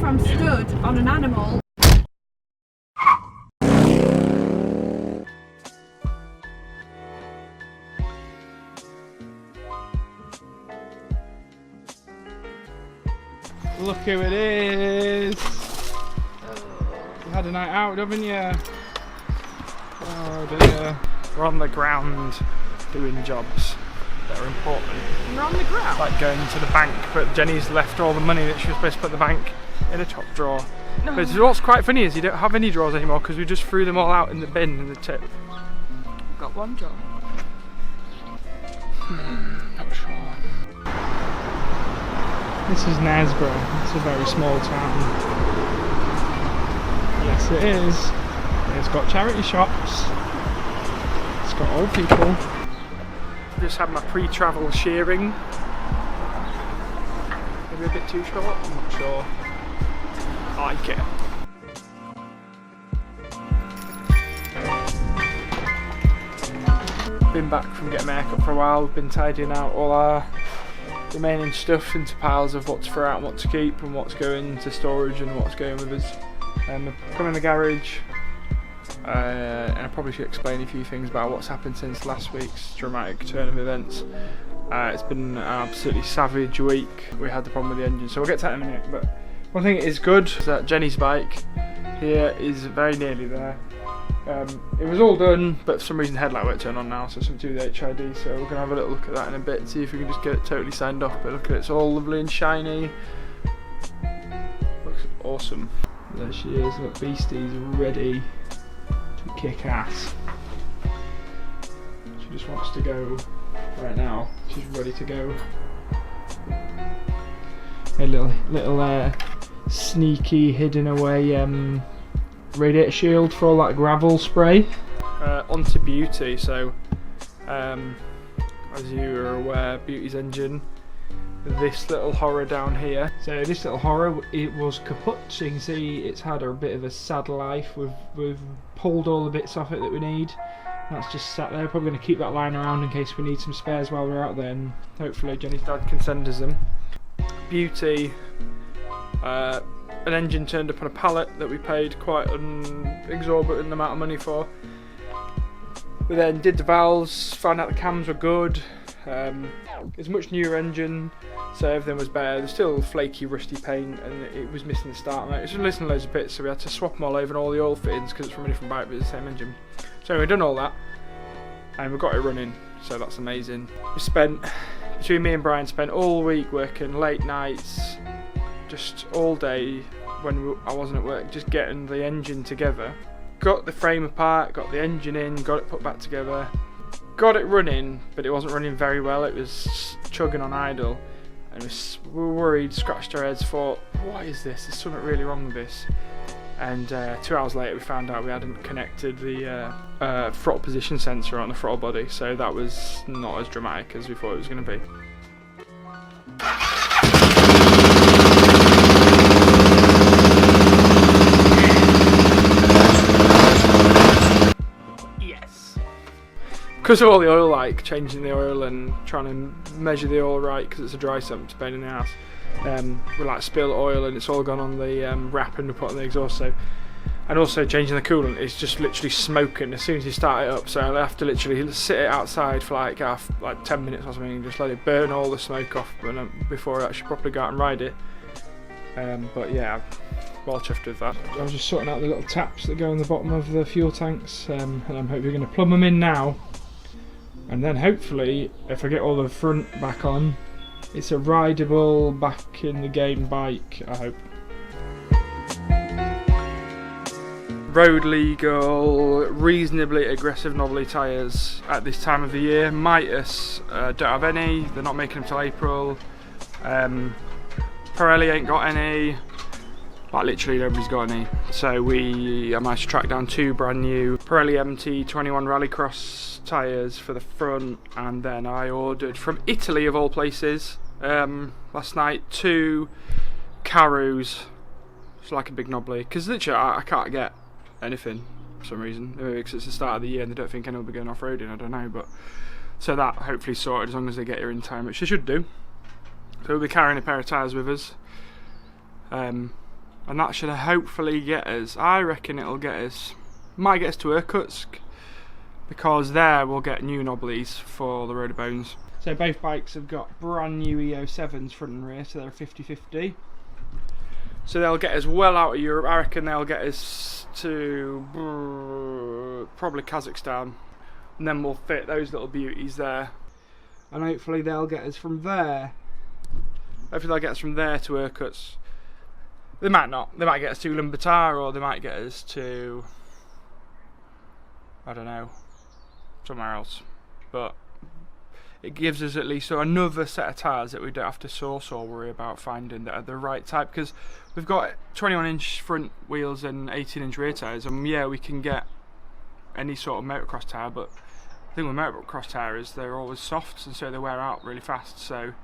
from stood on an animal. Look who it is! You had a night out, haven't you? Oh dear. We're on the ground doing jobs that are important. We're on the ground? Like going to the bank, but Jenny's left all the money that she was supposed to put in the bank in a top drawer. No. But what's quite funny is you don't have any drawers anymore because we just threw them all out in the bin in the tip. Got one drawer. Not sure. This is Knaresborough. It's a very small town. Yes, it is. It's got charity shops. It's got old people. Just had my pre-travel shearing. Maybe a bit too short. I'm not sure. I like it. Been back from getting my haircut for a while. We've been tidying out all our remaining stuff into piles of what to throw out and what to keep and what's going to storage and what's going with us. I've come in the garage and I probably should explain a few things about what's happened since last week's dramatic turn of events. It's been an absolutely savage week. We had the problem with the engine, so we'll get to that in a minute, but one thing that is good is that Jenny's bike here is very nearly there. It was all done, but for some reason the headlight won't turn on now, so something to do with the HID, so we're going to have a little look at that in a bit, see if we can just get it totally signed off. But look at it, it's all lovely and shiny. Looks awesome. There she is, look, Beastie's ready to kick ass. She just wants to go right now, she's ready to go. A little sneaky hidden away radiator shield for all that gravel spray. Onto Beauty, so as you are aware, Beauty's engine, this little horror down here. So this little horror, it was kaput, so you can see it's had a bit of a sad life. We've pulled all the bits off it that we need. That's just sat there. Probably going to keep that lying around in case we need some spares while we're out there, and hopefully Jenny's dad can send us them. Beauty, an engine turned up on a pallet that we paid quite an exorbitant amount of money for. We then did the valves, found out the cams were good. It's a much newer engine, so everything was better. There's still flaky, rusty paint, and it was missing the start motor. It was missing loads of bits, so we had to swap them all over and all the oil fittings because it's from a different bike, but it's the same engine. So we've done all that, and we've got it running, so that's amazing. We spent, between me and Brian, spent all week working late nights, just all day when I wasn't at work, just getting the engine together. Got the frame apart, got the engine in, got it put back together, got it running, but it wasn't running very well. It was chugging on idle, and we were worried, scratched our heads, thought, what is this? There's something really wrong with this. And 2 hours later we found out we hadn't connected the throttle position sensor on the throttle body, so that was not as dramatic as we thought it was going to be. Because of all the oil, like changing the oil and trying to measure the oil right, because it's a dry sump, it's a pain in the ass. We like spill oil and it's all gone on the wrap and we put on the exhaust. So, and also changing the coolant, it's just literally smoking as soon as you start it up. So I have to literally sit it outside for like 10 minutes or something and just let it burn all the smoke off before I actually properly go out and ride it. But yeah, well chuffed with that. I was just sorting out the little taps that go on the bottom of the fuel tanks, and I'm hoping we're going to plumb them in now. And then hopefully, if I get all the front back on, it's a rideable, back in the game bike, I hope. Road legal, reasonably aggressive knobbly tyres at this time of the year. Mitas don't have any, they're not making them till April. Pirelli ain't got any. Like literally nobody's got any. So I managed to track down 2 brand new Pirelli MT21 Rallycross tyres for the front, and then I ordered from Italy of all places last night 2 Carus. It's like a big knobbly, because literally I can't get anything for some reason. Maybe because it's the start of the year and they don't think anyone will be going off-roading, I don't know, but so that hopefully sorted as long as they get here in time, which they should do. So we'll be carrying a pair of tyres with us. and that should hopefully get us, I reckon it'll get us, might get us to Irkutsk, because there we'll get new knobblies for the Road of Bones. So both bikes have got brand new EO7s front and rear, so they're 50/50. So they'll get us well out of Europe. I reckon they'll get us to probably Kazakhstan, and then we'll fit those little beauties there. And hopefully they'll get us from there. Hopefully they'll get us from there to Irkutsk. They might not. They might get us to Ulaanbaatar, or they might get us to, I don't know, somewhere else. But it gives us at least another set of tyres that we don't have to source or worry about finding that are the right type, because we've got 21-inch front wheels and 18-inch rear tyres, and yeah, we can get any sort of motocross tyre, but the thing with motocross tyres, they're always soft, and so they wear out really fast. So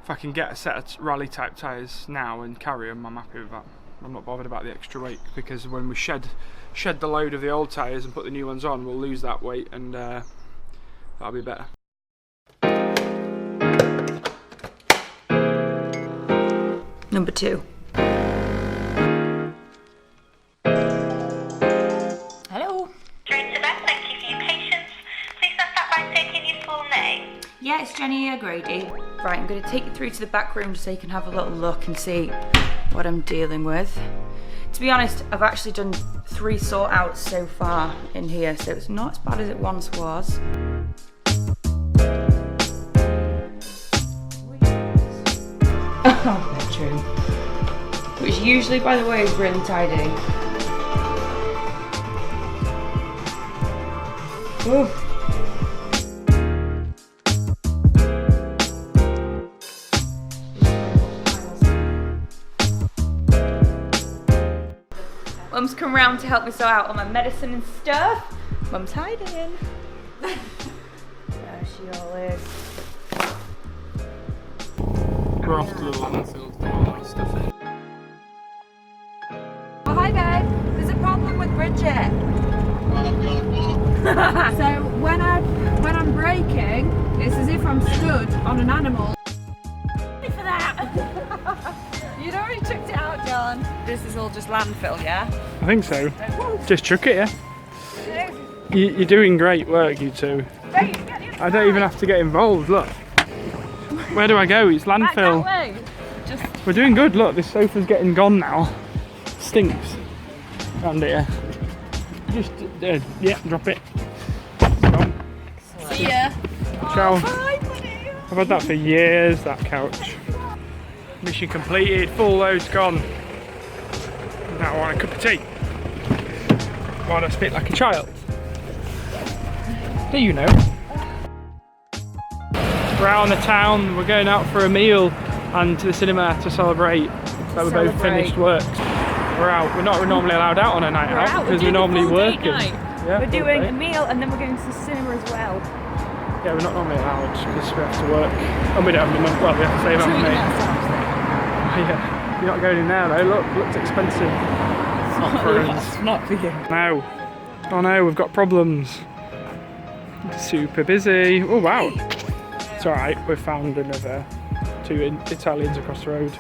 if I can get a set of rally type tyres now and carry them, I'm happy with that. I'm not bothered about the extra weight, because when we shed the load of the old tyres and put the new ones on, we'll lose that weight, and that'll be better. Number 2. Hello. Thank you for your patience. Please start by taking your full name. Yeah, it's Jenny O'Grady. Right, I'm going to take you through to the back room so you can have a little look and see what I'm dealing with. To be honest, I've actually done 3 sort outs so far in here, so it's not as bad as it once was. Bedroom, which usually, by the way, is really tidy. Ooh. Mum's come round to help me sort out all my medicine and stuff. Mum's hiding. There she all is. We're off to the landfill to put all that stuff in. Oh, hi babe, there's a problem with Bridget. So when I'm braking, it's as if I'm stood on an animal. Sorry for that. You'd already chucked it out, John. This is all just landfill, yeah? I think so. Just chuck it, yeah? You're doing great work, you two. I don't even have to get involved, look. Where do I go? It's landfill. Back that way. We're doing good, look, this sofa's getting gone now. Stinks around here. Just, yeah, drop it. See ya. Ciao. Bye, buddy. I've had that for years, that couch. Mission completed, full load's gone. Now I want a cup of tea. Why do I spit like a child? Do you know? We're out on the town, we're going out for a meal and to the cinema to celebrate that we both finished work. We're out. We're not normally allowed out on a night out because we're normally working. Yeah, we're doing a meal and then we're going to the cinema as well. Yeah, we're not normally allowed because we have to work and we don't have the money. Well, we have to save our money. Yeah, you're not going in there though. Look, looks expensive. It's not for you. No. Oh no, we've got problems. Super busy. Oh wow. It's alright, we've found another 2 Italians across the road.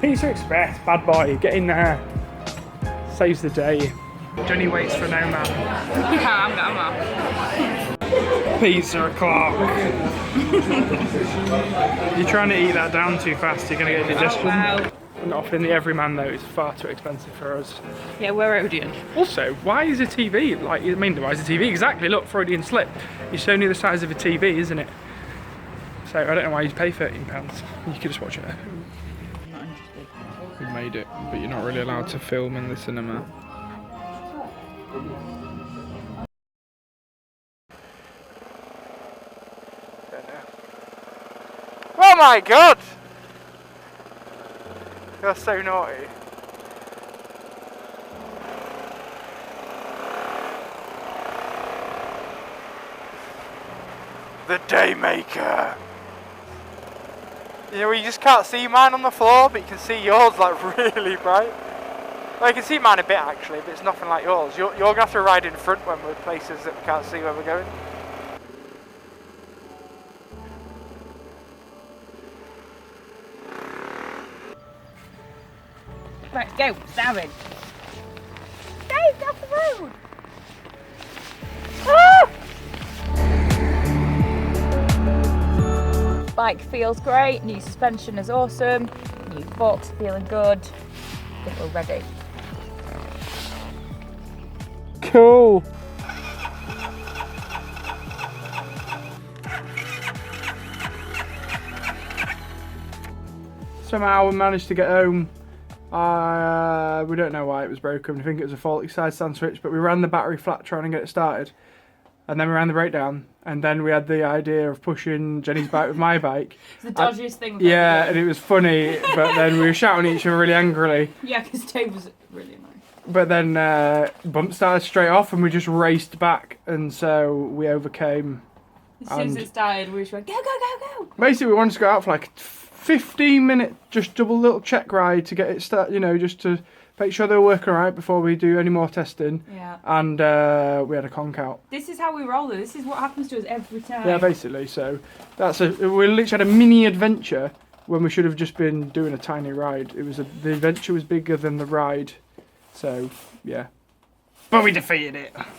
Pizza Express, bad boy, get in there. Saves the day. Jenny waits for no man. Yeah, I'm Pizza o'clock. You're trying to eat that down too fast, you're going to get indigestion. wow. We're not offering the everyman though, it's far too expensive for us. Yeah, we're Odeon. Also, why is a TV, why is a TV? Exactly, look, Freudian slip. It's only the size of a TV, isn't it? So I don't know why you pay £13. You could just watch it at home. Not interested. We made it, but you're not really allowed to film in the cinema. Oh my god! You're so naughty. The Daymaker. You know, you just can't see mine on the floor, but you can see yours like really bright. Well, you can see mine a bit actually, but it's nothing like yours. You're gonna have to ride in front when we're places that we can't see where we're going. Right, go, Darren. Dave, off the road. Ah! Bike feels great, new suspension is awesome, new forks feeling good. I think we're ready. Cool. Somehow we managed to get home. We don't know why it was broken. I think it was a faulty side stand switch, but we ran the battery flat trying to get it started. And then we ran the breakdown, and then we had the idea of pushing Jenny's bike with my bike. It's the dodgiest thing. Yeah, and it was funny, but then we were shouting at each other really angrily. Yeah, because Dave was really annoying. But then bump started straight off, and we just raced back, and so we overcame. As soon as it started, we just went, go, go, go, go. Basically, we wanted to go out for like a 15-minute, just double little check ride to get it started, you know, just to make sure they were working all right before we do any more testing. Yeah. And we had a conk out. This is how we roll it. This is what happens to us every time. Yeah, basically. So we literally had a mini adventure when we should have just been doing a tiny ride. The adventure was bigger than the ride. So yeah, but we defeated it.